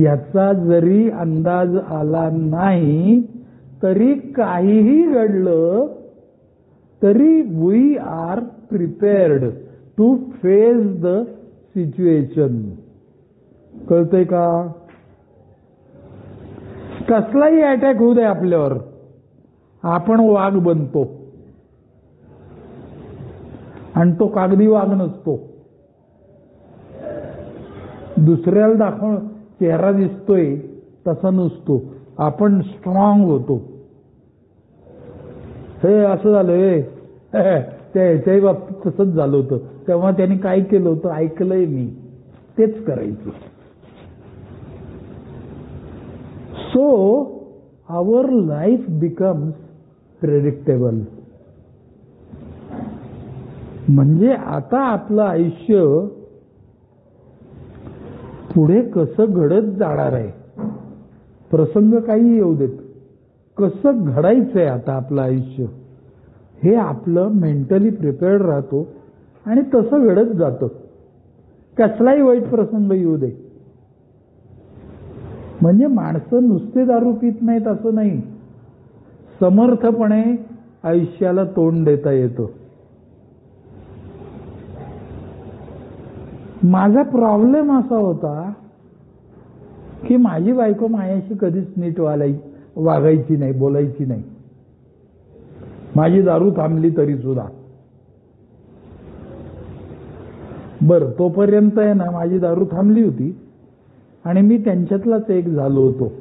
याचा जरी अंदाज आला नाही, तरी काहीही घडलं तरी we are prepared to face the situation. कळतंय का? कसलाही अटॅक होऊ दे आपल्यावर, आपण वाघ बनतो. आणि तो कागदी वाघ नसतो. दुसऱ्याला दाखवून चेहरा दिसतोय तसा नसतो. आपण स्ट्रॉंग होतो. हे असं झालं, त्याच्या बाबतीत तसंच झालं होतं, तेव्हा त्याने काय केलं होतं ऐकलंय मी, तेच करायचं. So our life becomes predictable. म्हणजे आता आपलं आयुष्य पुढे कसं घडत जाणार आहे, प्रसंग काही येऊ देत, कसं घडायचंय आता आपलं आयुष्य, हे आपलं मेंटली प्रिपेअर्ड राहतो आणि तसं घडत जातं. कसलाही वाईट प्रसंग येऊ दे. म्हणजे माणसं नुसते दारू पित नाहीत असं नाही, समर्थपणे आयुष्याला तोंड देता येतं. माझा प्रॉब्लेम असा होता की माझी बायको माझ्याशी कधीच नीट वागायची नाही, बोलायची नाही. माझी दारू थांबली तरी सुद्धा. बरं, तोपर्यंत आहे ना माझी दारू थांबली होती आणि मी त्यांच्यातलाच एक झालो होतो.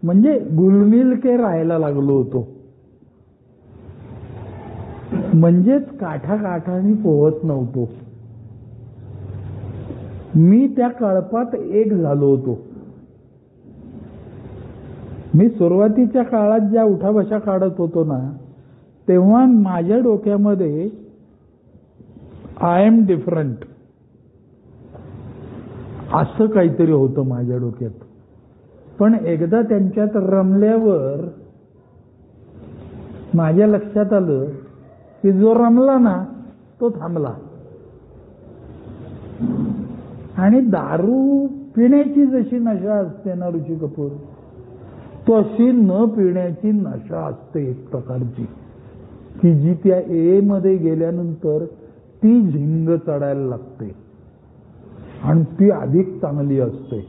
म्हणजे गुलमिल के राहायला लागलो होतो. म्हणजेच काठाकाठाने पोहत नव्हतो. मी त्या कळपात एक झालो होतो. मी सुरुवातीच्या काळात ज्या उठाबशा काढत होतो ना, तेव्हा माझ्या डोक्यामध्ये आय एम डिफरंट असं काहीतरी होतं माझ्या डोक्यात. पण एकदा त्यांच्यात रमल्यावर माझ्या लक्षात आलं की जो रमला ना तो थांबला. आणि दारू पिण्याची जशी नशा असते ना ऋषी कपूर, तशी न पिण्याची नशा असते एक प्रकारची, की जी त्या ए मध्ये गेल्यानंतर ती झिंग चढायला लागते आणि ती अधिक चांगली असते.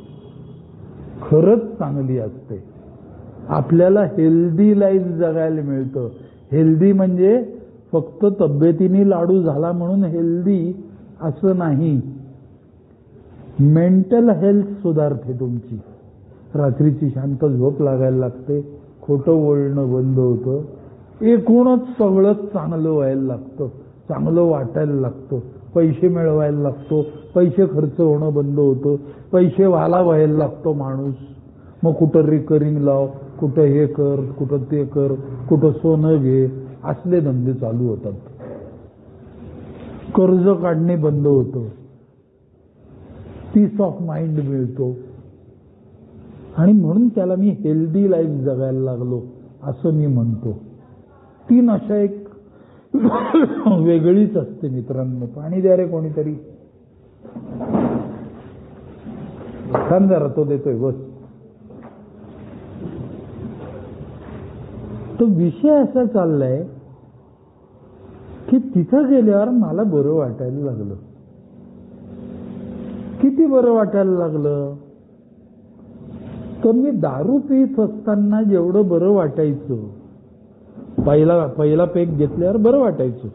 खरंच चांगली असते. आपल्याला हेल्दी लाईफ जगायला मिळतं. हेल्दी म्हणजे फक्त तब्येतीने लाडू झाला म्हणून हेल्दी असं नाही. मेंटल हेल्थ सुधारते तुमची. रात्रीची शांत झोप लागायला लागते, खोटं बोलणं बंद होतं, एकूणच सगळंच चांगलं व्हायला लागतं, चांगलं वाटायला लागतं, पैसे मिळवायला लागतो, पैसे खर्च होणं बंद होतं, पैसे व्हायला लागतो माणूस. मग कुठं रिकरिंग लाव, कुठं हे कर, कुठं ते कर, कुठं सोनं घे, असले धंदे चालू होतात. कर्ज काढणे बंद होतं, पीस ऑफ माइंड मिळतो. आणि म्हणून त्याला मी हेल्दी लाईफ जगायला लागलो असं मी म्हणतो. ती नशा एक वेगळीच असते मित्रांनो. पाणी द्या रे कोणीतरी. थांब जरा, तो देतोय, बस. तो विषय असा चाललाय की तिथं गेल्यावर मला बरं वाटायला लागलं. किती बरं वाटायला लागलं तर मी दारू पीत असताना जेवढं बरं वाटायचं, पहिला पेक घेतल्यावर बरं वाटायचं,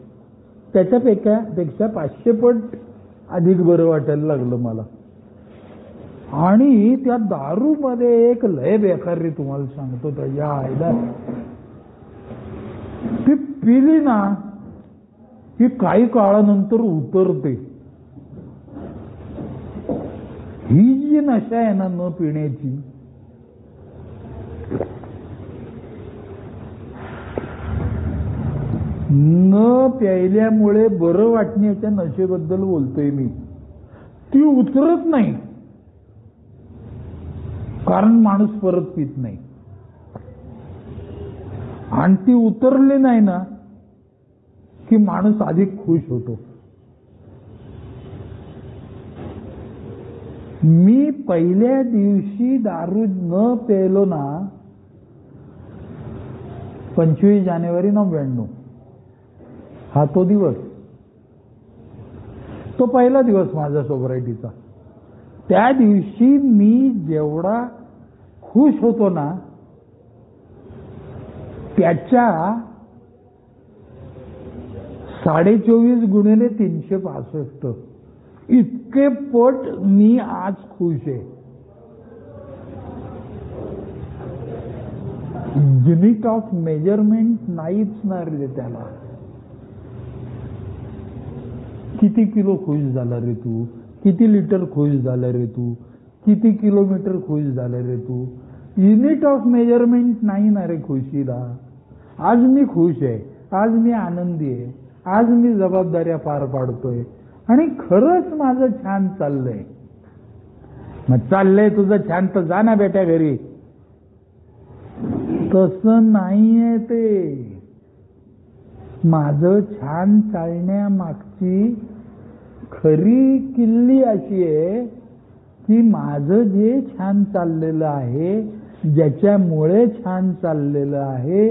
त्याच्यापेक्षा 500 पट अधिक बरं वाटायला लागलं मला. आणि त्या दारू मध्ये एक लय बेकार रे, तुम्हाला सांगतो, त्याच्या आईला ती पिली ना की काही काळानंतर उतरते. ही जी नशा आहे ना न पिण्याची, न प्यायल्यामुळे बरं वाटण्याच्या नशेबद्दल बोलतोय मी. ती उतरत नाही, कारण माणूस परत पित नाही. आणि ती उतरली नाही ना की माणूस अधिक खुश होतो. मी पहिल्या दिवशी दारू न प्यायलो ना, 25 जानेवारी 99, हा तो दिवस, तो पहिला दिवस माझा सोबरायटीचा. त्या दिवशी मी जेवढा खुश होतो ना, त्याच्या 24.5 गुणिले 365 इतके पट मी आज खुश आहे. युनिट ऑफ मेजरमेंट नाहीच ना रे त्याला. किती किलो खुश झाला रे तू, किती लिटर खुश झाला रे तू, किती किलोमीटर खुश झाला रे तू. युनिट ऑफ मेजरमेंट नाही ना रे खुशीला. आज मी खुश आहे, आज मी आनंदी आहे, आज मी जबाबदाऱ्या पार पाडतोय आणि खरंच माझं छान चाललंय. मग चाललंय तुझं छान तर जा ना बेट्या घरी. तसं नाहीये ते. माझं छान चालण्यामागची खरी किल्ली अशी आहे की माझं जे छान चाललेलं आहे, ज्याच्यामुळे छान चाललेलं आहे,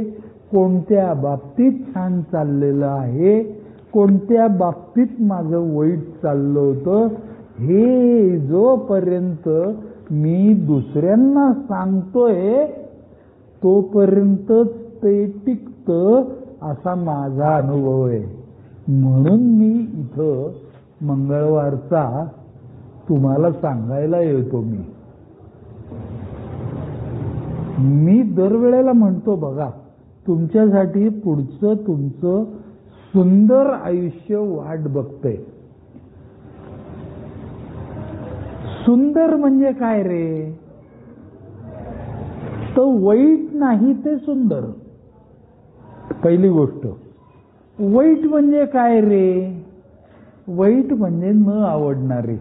कोणत्या बाबतीत छान चाललेलं आहे, कोणत्या बाबतीत माझं वाईट चाललं होतं, हे जोपर्यंत मी दुसऱ्यांना सांगतोय तोपर्यंतच ते टिकतं असा माझा अनुभव आहे. म्हणून मी इथं मंगळवारचा तुम्हाला सांगायला येतो. मी दरवेळेला म्हणतो बघा, तुमच्यासाठी पुढचं तुमचं सुंदर आयुष्य वाट बघतंय. सुंदर म्हणजे काय रे? तर वाईट नाही ते सुंदर. पहिली गोष्ट. वाईट म्हणजे काय रे? वाईट म्हणजे न आवडणारे.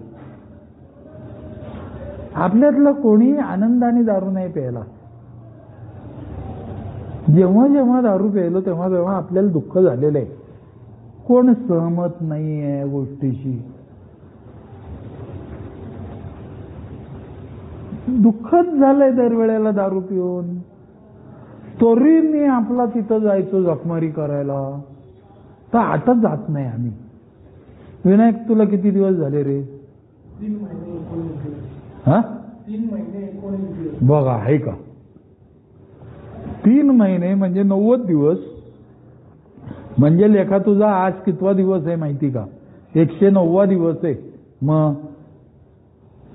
आपल्यातलं कोणी आनंदाने दारू नाही प्यायला. जेव्हा जेव्हा दारू प्यायलो तेव्हा तेव्हा आपल्याला दुःख झालेलं आहे. कोण सहमत नाही आहे गोष्टीशी. दुःखच झालंय दरवेळेला दारू पिऊन. तरी मी आपला तिथं जायचो जखमारी करायला. तर आता जात नाही आम्ही. विनायक, तुला किती दिवस झाले रे? 3 महिने 19 दिवस. हा, 3 महिने 19 दिवस. बघा, आहे का? 3 महिने म्हणजे 90 दिवस. म्हणजे लेखा तुझा आज कितवा दिवस आहे माहिती का? 109वा दिवस आहे. मग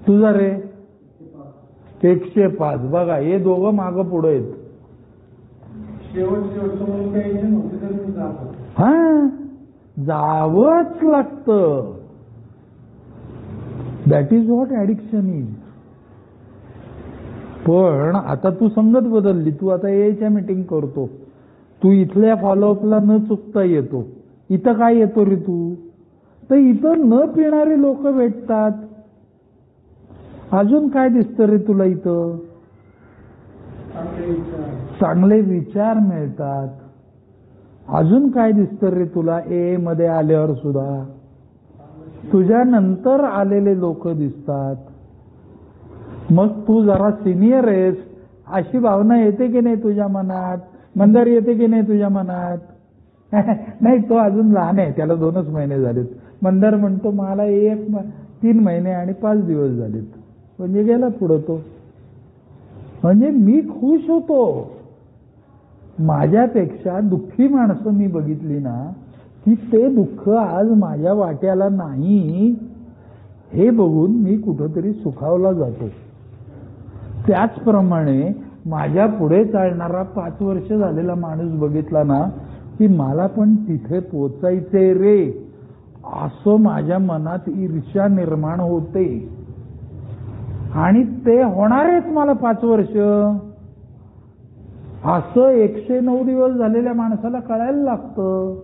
तुझा रे 105. बघा, हे दोघं मागं पुढे आहेत. शेवटचं म्हणून काही नव्हतं तर मी जातो. हा, जावंच लागतं. That is what addiction is. पण आता तू संगत बदलली. तू आता याच्या मीटिंग करतो. तू इथल्या फॉलोअपला न चुकता येतो. इथं काय येतो रे तू? तर इथं न पिणारे लोक भेटतात. अजून काय दिसतं रे तुला इथं? चांगले विचार मिळतात. अजून काय दिसतं रे तुला? ए मध्ये आल्यावर सुद्धा तुझ्या नंतर आलेले लोक दिसतात. मग तू जरा सिनियर आहेस अशी भावना येते की नाही तुझ्या मनात? मंदार येते की नाही तुझ्या मनात? नाही, तो अजून लहान आहे, त्याला 2च महिने झालेत. मंदार म्हणतो मला 3 महिने आणि 5 दिवस झालेत. म्हणजे गेला पुढं तो. म्हणजे मी खुश होतो. माझ्यापेक्षा दुःखी माणसं मी बघितली ना की ते दुःख आज माझ्या वाट्याला नाही हे बघून मी कुठंतरी सुखावला जातो. त्याचप्रमाणे माझ्या पुढे चालणारा 5 वर्ष झालेला माणूस बघितला ना की मला पण तिथे पोचायचंय रे असं माझ्या मनात ईर्ष्या निर्माण होते. आणि ते होणारच मला 5 वर्ष असं 109 दिवस झालेल्या माणसाला कळायला लागतं.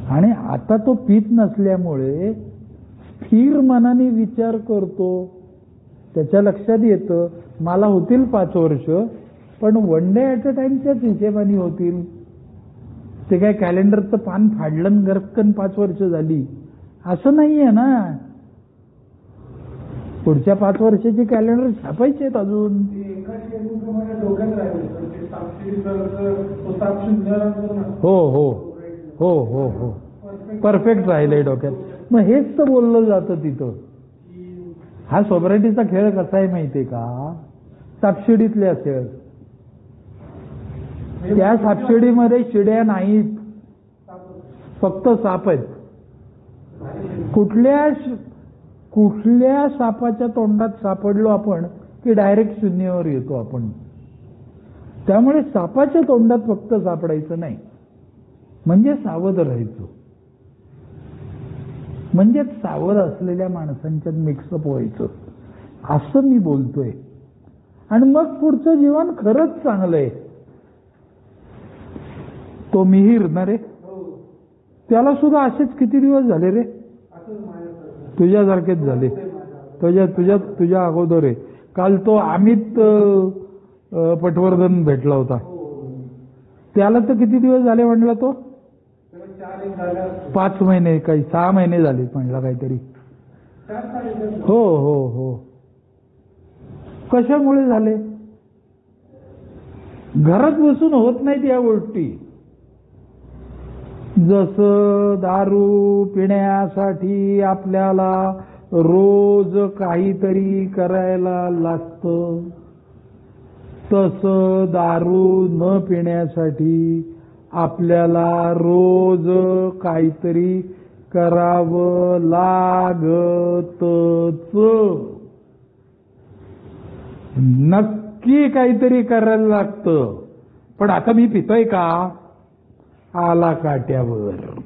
आणि आता तो पीत नसल्यामुळे स्थिर मनाने विचार करतो. त्याच्या लक्षात येतं मला होतील 5 वर्ष, पण वन डे ऍट अ टाइमच्याच हिशेबाने होतील. ते काय कॅलेंडरचं पान फाडलं गरकन 5 वर्ष झाली असं नाहीये ना. पुढच्या 5 वर्षाची कॅलेंडर छापायचे आहेत अजून. हो हो हो हो हो, परफेक्ट राहिलंय डोक्यात. मग हेच तर बोललं जातं तिथं. हा सोबरायटीचा खेळ कसा आहे माहितीये का? सापशिडीतले असेल. त्या सापशिडीमध्ये शिड्या नाहीत, फक्त साप आहेत. कुठल्या सापाच्या तोंडात सापडलो आपण की डायरेक्ट शून्यावर येतो आपण. त्यामुळे सापाच्या तोंडात फक्त सापडायचं नाही, म्हणजे सावध राहायचं. म्हणजे सावध असलेल्या माणसांच्यात मिक्सअप व्हायचं असं मी बोलतोय. आणि मग पुढचं जीवन खरंच चांगलं आहे. तो मिहीर ना रे, त्याला सुद्धा असेच किती दिवस झाले रे? तुझ्यासारखेच झाले. तुझ्या अगोदर आहे. काल तो अमित पटवर्धन भेटला होता. त्याला तर किती दिवस झाले म्हणला तो? 5 महिने काही 6 महिने झाले म्हणला काहीतरी. हो हो हो. कशामुळे झाले? घरात बसून होत नाहीत या गोष्टी. जसं दारू पिण्यासाठी आपल्याला रोज काहीतरी करायला लागतं, तसं दारू न पिण्यासाठी आपल्याला रोज काहीतरी करावं लागतच. नक्की काहीतरी करायला लागतं. पण आता मी पितोय का? आला काट्यावर.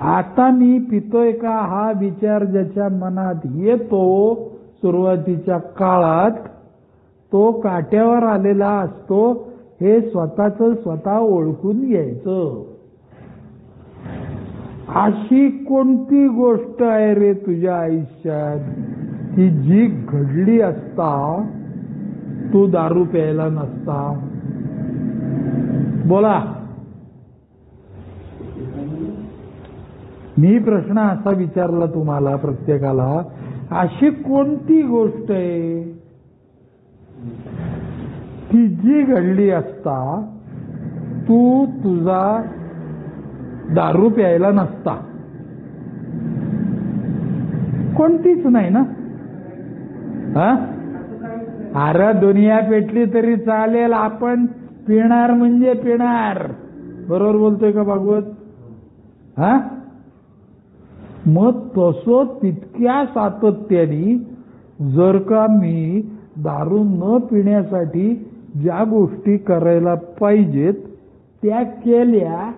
आता मी पितोय का हा विचार ज्याच्या मनात येतो सुरुवातीच्या काळात, तो काट्यावर आलेला असतो. हे स्वतःच स्वतः ओळखून घ्यायचं. अशी कोणती गोष्ट आहे रे तुझ्या आयुष्यात की जी घडली असता तू दारू प्यायला नसता? बोला. मी प्रश्न असा विचारला तुम्हाला प्रत्येकाला, अशी कोणती गोष्ट आहे की जी घडली असता तू तुझा दारू प्यायला नसता? कोणतीच नाही ना. अरे दुनिया पेटली तरी चालेल, आपण पिणार म्हणजे पिणार. बरोबर बोलतोय का भागवत? मग तसं तितक्या सातत्याने जर का मी दारू न पिण्यासाठी ज्या गोष्टी करायला पाहिजेत त्या केल्या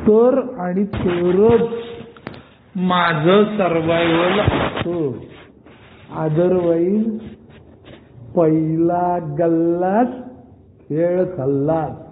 तर आणि तरच माझं सर्वायवल असतं. अदरवाईज पहिला गल्लास खेळ खल्लास.